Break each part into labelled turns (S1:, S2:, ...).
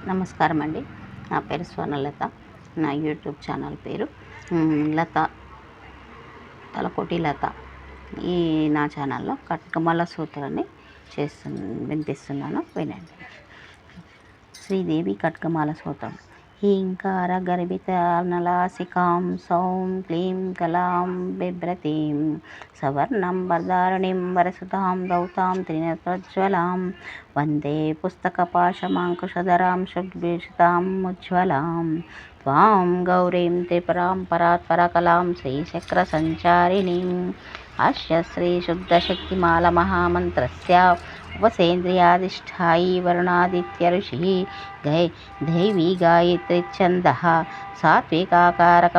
S1: నమస్కారం అండి. నా పేరు స్వర్ణలత. నా యూట్యూబ్ ఛానల్ పేరు లత, తలకోటి లత. ఈ నా ఛానల్లో కట్కమాల సూత్రాన్ని వినిపిస్తున్నాను, వినండి. శ్రీదేవి కట్కమాల సూత్రం. హీంకార గర్భిత నలాసికాం సౌం క్లీం కలాం బిభ్రతీం సవర్ణం వరదారణిం వరసుతాం దౌతాం త్రినేత్రోజ్వలాం వందే పుస్తకపాశమాంకుశధరాం శుభ్భీషితాం ఉజ్వలాం త్వాం గౌరీం త్రిపురాం పరాత్పరకలాం శ్రీచక్రసంచారిణీం అస్య శ్రీశుద్ధశక్తిమాల మహామంత్రస్య ఉపసేంద్రియాధిష్ఠాయీ వరుణాదిత్య ఋషిః దైవీ గాయత్రీఛందః సాత్వికాకారక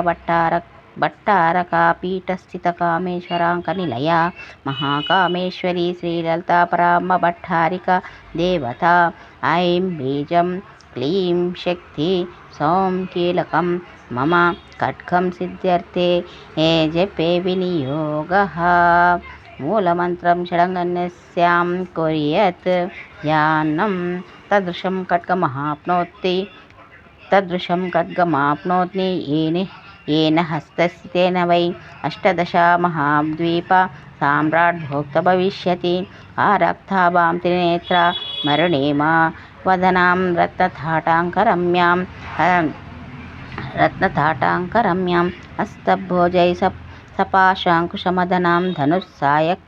S1: భట్టారకాపీఠస్థితకామేశ్వరాంకనిలయ మహాకామేశ్వరీ శ్రీలలితాపరామ భట్టారిక దేవత. ఐం బీజం క్లీం శక్తి సౌం కీలకం మమ ఖడ్గం సిద్ధ్యర్థే జపే వినియోగః. మూలమంత్రం షడంగన్యస్యాం కుర్యాత్ ధ్యానం తదృశం ఖడ్గమాప్నోతి येन हस्तस्थितेन वै अष्टादश महाद्वीप साम्राट् भोक्ता भविष्यति. आरक्ताभां त्रिनेत्रा मरुणीमा वदनां रत्नताटाङ्करम्यां हस्तभोजै सपाशाङ्कुशमदनां धनुस्सायक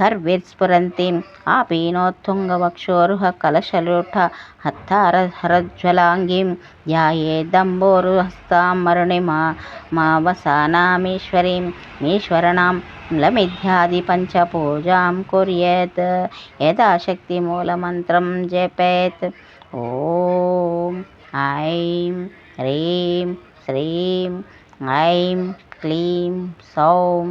S1: कर्विस्फुरन्तीं आपीनोत्तुङ्गवक्षोरुह कलशलुठ हत्तारहरज्वलाङ्गीं ध्यायेदम्बोरुहस्तां मरुणिमावसानामीश्वरीं मीश्वरणां लमिध्यादिपञ्चपूजां कुर्यात्. यथाशक्तिमूलमन्त्रं जपेत्. ॐ ऐं ह्रीं श्रीं ऐं क्लीं सौं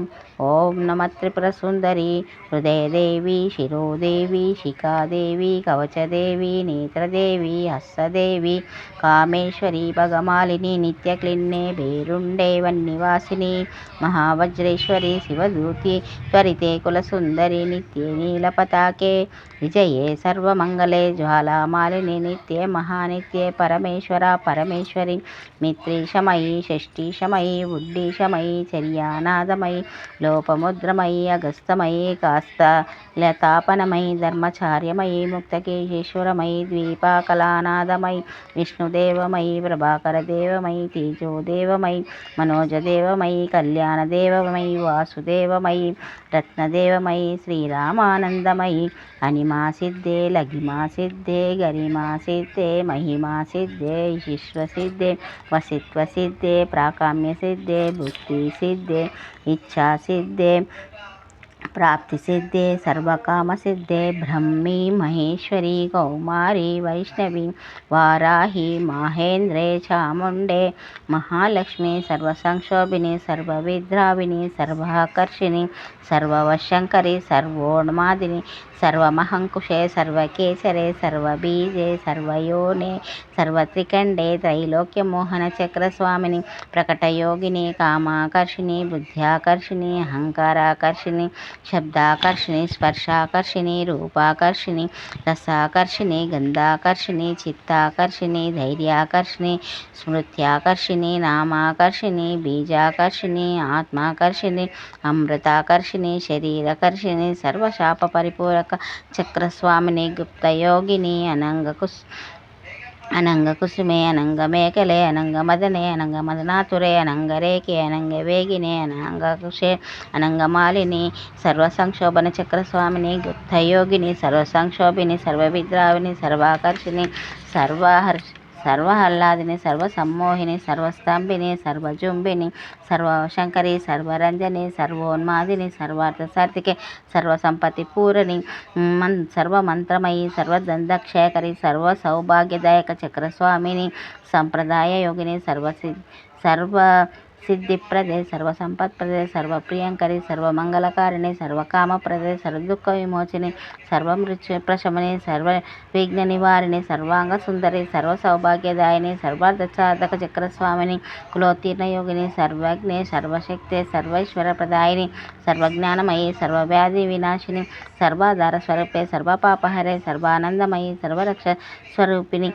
S1: ओं नमः त्रिपुरसुन्दरी हृदयदेवी शिरोदेवी शिखादेवी कवचदेवी नेत्रदेवी हस्तदेवी कामेश्वरी भगमालिनी नित्यक्लिन्ने भेरुण्डे वन्निवासिनी महावज्रेश्वरी शिवदूती त्वरिते कुलसुन्दरी नित्ये नीलपताके विजये सर्वमङ्गले ज्वालामालिनी नित्ये महानित्ये परमेश्वरा परमेश्वरी मित्रीशमयी षष्ठीशमयी बुद्धिशमयी चर्यानादमयी लोपमुद्रमयी अगस्तमयी कास्तलतापनमयी धर्मचार्यमयी मुक्तकेशेश्वरमयी द्वीपाकलानादमयी विष्णुदेवमयी प्रभाकरदेवमयी तेजोदेवमयी मनोजदेवमयी कल्याणदेवमयी वासुदेवमयी रत्नदेवमयी श्रीरामानन्दमयी अनिमासिद्धे लघिमासिद्धे गरिमासिद्धे महिमासिद्धे विश्वसिद्धे वसित्वसिद्धे प्राकाम्यसिद्धे बुद्धिसिद्धे इच्छासिद्धे प्राप्तिसिद्धे सर्वकामसिद्धे ब्रह्मी महेश्वरी कौमारी वैष्णवी वाराही माहेन्द्रे चामुण्डे महालक्ष्मी सर्वसंक्षोभिनी सर्वविद्राविणी सर्वाकर्षिणी सर्ववशङ्करी सर्वोन्मादिनी सर्वमहङ्कुशे सर्वकेसरे सर्वबीजे सर्वयोने सर्वत्रिकण्डे त्रैलोक्यमोहनचक्रस्वामिनी प्रकटयोगिनी कामाकर्षिणी बुद्ध्याकर्षिणी अहङ्काराकर्षिणी शब्दाकर्षिणी स्पर्शाकर्षिणी रूपाकर्षिणी रसाकर्षिणी गन्धाकर्षिणी चित्ताकर्षिणी धैर्याकर्षिणी स्मृत्याकर्षिणी नामाकर्षिणी बीजाकर्षिणी आत्माकर्षिणी अमृताकर्षिणी शरीरकर्षिणी सर्वशापपरिपूरक चक्रस्वामिनी गुप्तयोगिनी अनङ्गकुसुमे अनङ्गमेखले अनङ्गमदने अनङ्गमदनातुरे अनङ्गरेखे अनङ्गवेगिने अनङ्गकुशे अनङ्गमालिनी सर्वसंक्षोभनचक्रस्वामिनी गुप्तयोगिनी सर्वसंक्षोभिनी सर्वविद्राविनी सर्वाकर्षिणी सर्वहल्लादिनी सर्वसम्मोहिनी सर्वस्तंभिनी सर्वजुम्बिनी सर्वशंकरी सर्वरंजनी सर्वोन्मादिनी सर्वार्थसार्थिके सर्वसंपत्तिपूरणी सर्वमंत्रमयी सर्वदंदक्षयकरी सर्वसौभाग्यदायक चक्रस्वामिनी संप्रदाय योगिनी సిద్ధిప్రదే సర్వసంపత్ప్రదే సర్వప్రియంకరి సర్వమంగళకారిణి సర్వకామప్రదే సర్వదుఃఖ విమోచిని సర్వమృత్యు ప్రశమని సర్వ విఘ్న నివారిణి సర్వాంగ సుందరి సర్వ సౌభాగ్యదాయిని సర్వార్థసాధక చక్రస్వామిని కులోత్తీర్ణ యోగిని సర్వజ్ఞే సర్వశక్తే సర్వైశ్వర ప్రదాయిని సర్వజ్ఞానమయి సర్వవ్యాధి వినాశిని సర్వాధార స్వరూపే సర్వపాపహరే సర్వానందమయి సర్వరక్ష స్వరూపిణి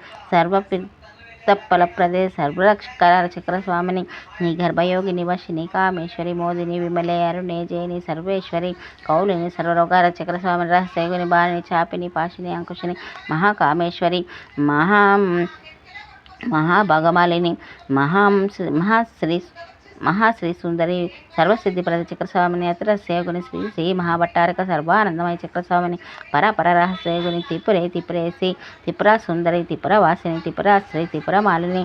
S1: తప్పలప్రదే సర్వరక్షకర చక్రస్వామిని నీ గర్భయోగిని వశిని కామేశ్వరి మోదిని విమలే అరుణే జయని సర్వేశ్వరి కౌలిని సర్వరోగార చక్రస్వామిని రహస్యగుని బాణిని చాపిని పాశిని అంకుశిని మహాకామేశ్వరి మహాభగమాలిని మహాశ్రీ సుందరి సర్వసిద్ధిప్రద చక్రస్వామిని అతిరస్యగుని శ్రీ శ్రీ మహాభట్టారక సర్వానందమయ చక్రస్వామిని పరపర రహస్యగుని త్రిపురేసి త్రిపురా సుందరి త్రిపుర వాసిని త్రిపురా శ్రీ త్రిపుర మాలిని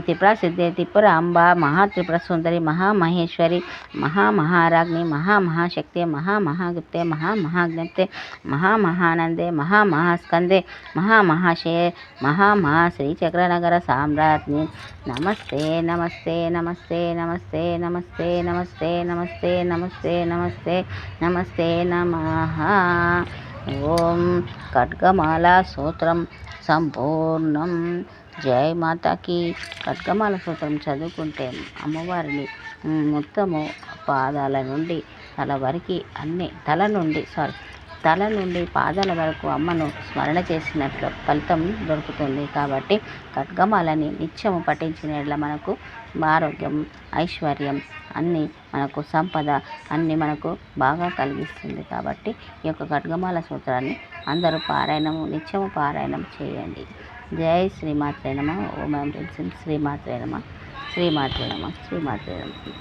S1: త్రిపుర సిద్ధి త్రిపుర అంబ మహాత్రిపుర సుందరి మహామహేశ్వరి మహామహారాజ్ఞి మహామహాశక్తి మహామహాగుప్తే మహామహాజ్ఞప్తే మహామహానందే మహామహాస్కందే మహామహాశయ శ్రీచక్రనగర సామ్రాజ్ఞి నమస్తే నమస్తే నమస్తే నమస్తే నమస్తే నమస్తే నమస్తే నమస్తే నమస్తే నమస్తే నమః. ఓం ఖడ్గమాల సూత్రం సంపూర్ణం. జై మాతాకి. ఖడ్గమాల సూత్రం చదువుకుంటే అమ్మవారిని మొత్తము పాదాల నుండి తల నుండి పాదాల వరకు అమ్మను స్మరణ చేసినట్లు ఫలితం దొరుకుతుంది. కాబట్టి ఖడ్గమాలని నిత్యము పఠించిన మనకు ఆరోగ్యం, ఐశ్వర్యం, అన్నీ మనకు సంపద అన్నీ మనకు బాగా కలిగిస్తుంది. కాబట్టి ఈ యొక్క ఖడ్గమాల సూత్రాన్ని అందరూ నిత్యము పారాయణం చేయండి. జై శ్రీమాత్రే నమః. ఓం ఐం హ్రీం శ్రీమాత్రే నమః. శ్రీమాత్రే నమః. శ్రీమాత్రే నమః.